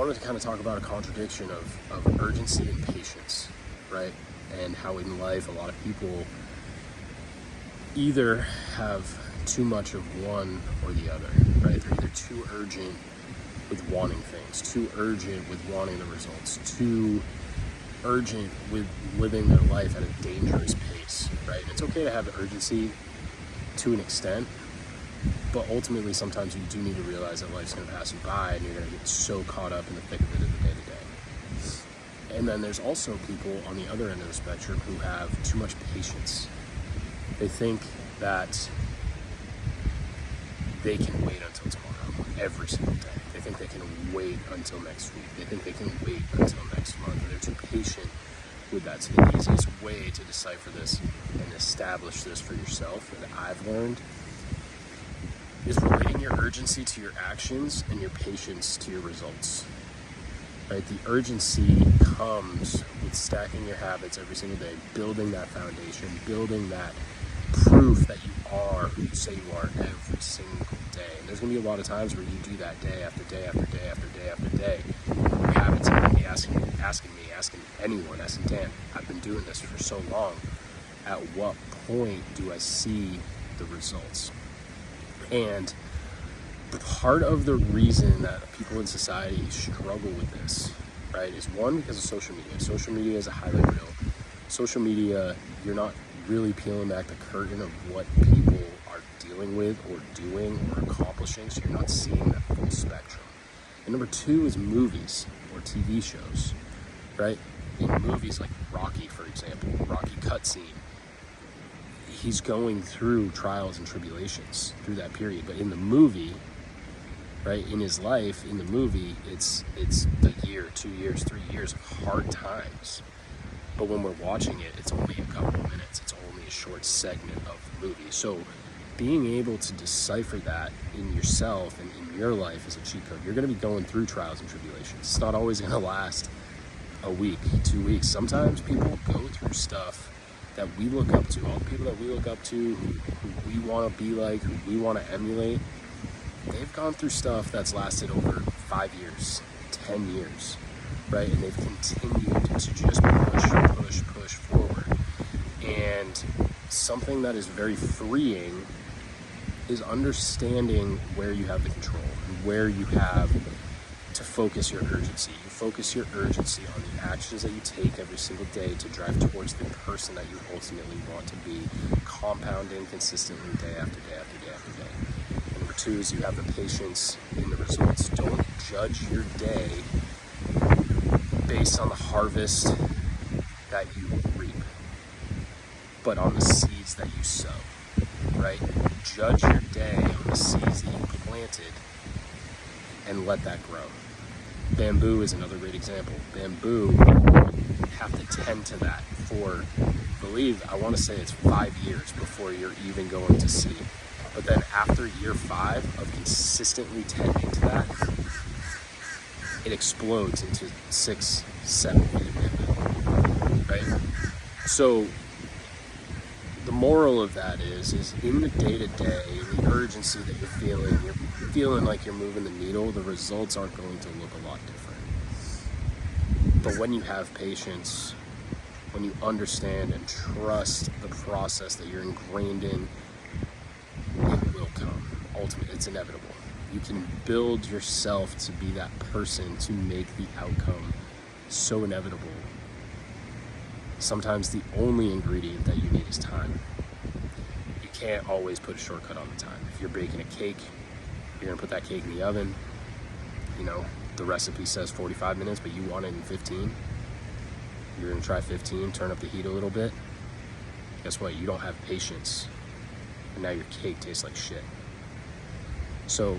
wanted to kind of talk about a contradiction of urgency and patience, right? And how in life a lot of people either have too much of one or the other, right? They're either too urgent with wanting things, too urgent with wanting the results, too urgent with living their life at a dangerous pace, right? It's okay to have urgency to an extent, but ultimately sometimes you do need to realize that life's going to pass you by and you're going to get so caught up in the thick of it in the day-to-day. And then there's also people on the other end of the spectrum who have too much patience. They think that they can wait until tomorrow every single day. They think they can wait until next week. They think they can wait until next month. And they're too patient with that. So the easiest way to decipher this and establish this for yourself that I've learned is relating your urgency to your actions and your patience to your results. Right? The urgency comes with stacking your habits every single day, building that foundation, building that proof that you are who you say you are every single day. And there's going to be a lot of times where you do that day after day after day after day after day. Your habits are going to be asking anyone, asking Dan, I've been doing this for so long. At what point do I see the results? And part of the reason that people in society struggle with this, right, is one, because of social media. Social media is a highlight reel. Social media, you're not really peeling back the curtain of what people are dealing with or doing or accomplishing, so you're not seeing that full spectrum. And number two is movies or TV shows, right? In movies like Rocky, for example, Rocky cutscene, he's going through trials and tribulations through that period. But in the movie, right, in his life, in the movie, it's a year, 2 years, 3 years of hard times. But when we're watching it, it's only a couple of minutes. It's only a short segment of the movie. So being able to decipher that in yourself and in your life is a cheat code. You're going to be going through trials and tribulations. It's not always going to last a week, 2 weeks. Sometimes people go through stuff that we look up to, all the people that we look up to, who we want to be like, who we want to emulate, they've gone through stuff that's lasted over 5 years, 10 years, right? And they've continued to just push forward. And something that is very freeing is understanding where you have the control and where you have to focus your urgency. You focus your urgency on the actions that you take every single day to drive towards the person that you ultimately want to be, compounding consistently day after day after day after day. And number two is you have the patience in the results. Don't judge your day based on the harvest that you reap, but on the seeds that you sow, right? Judge your day on the seeds that you planted and let that grow. Bamboo is another great example. Bamboo, you have to tend to that for, I want to say it's 5 years before you're even going to see. But then after year 5 of consistently tending to that, it explodes into 6, 7 feet of bamboo, right? So the moral of that is in the day-to-day, the urgency that you're feeling like you're moving the needle, the results aren't going to look a lot different. But when you have patience, when you understand and trust the process that you're ingrained in, it will come. Ultimately, it's inevitable. You can build yourself to be that person to make the outcome so inevitable. Sometimes the only ingredient that you need is time. You can't always put a shortcut on the time. If you're baking a cake, you're gonna put that cake in the oven. You know, the recipe says 45 minutes, but you want it in 15. You're gonna try 15, turn up the heat a little bit. Guess what? You don't have patience. And now your cake tastes like shit. So,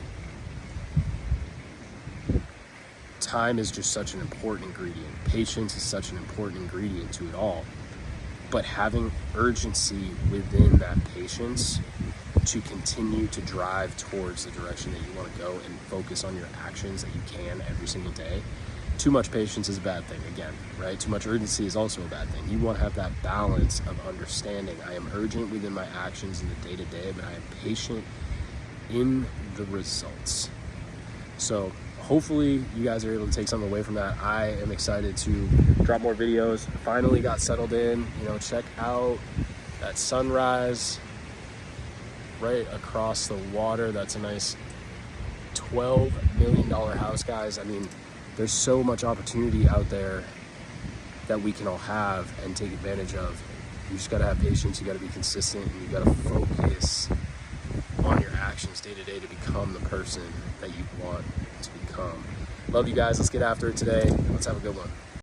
time is just such an important ingredient. Patience is such an important ingredient to it all. But having urgency within that patience to continue to drive towards the direction that you want to go and focus on your actions that you can every single day. Too much patience is a bad thing, again, right? Too much urgency is also a bad thing. You want to have that balance of understanding. I am urgent within my actions in the day-to-day, but I am patient in the results. So hopefully you guys are able to take something away from that. I am excited to drop more videos. Finally got settled in. You know, check out that sunrise right across the water. That's a nice $12 million house, guys. I mean, there's so much opportunity out there that we can all have and take advantage of. You just gotta have patience, you gotta be consistent, and you gotta focus on your actions day to day to become the person that you want to become. Love you guys. Let's get after it today. Let's have a good one.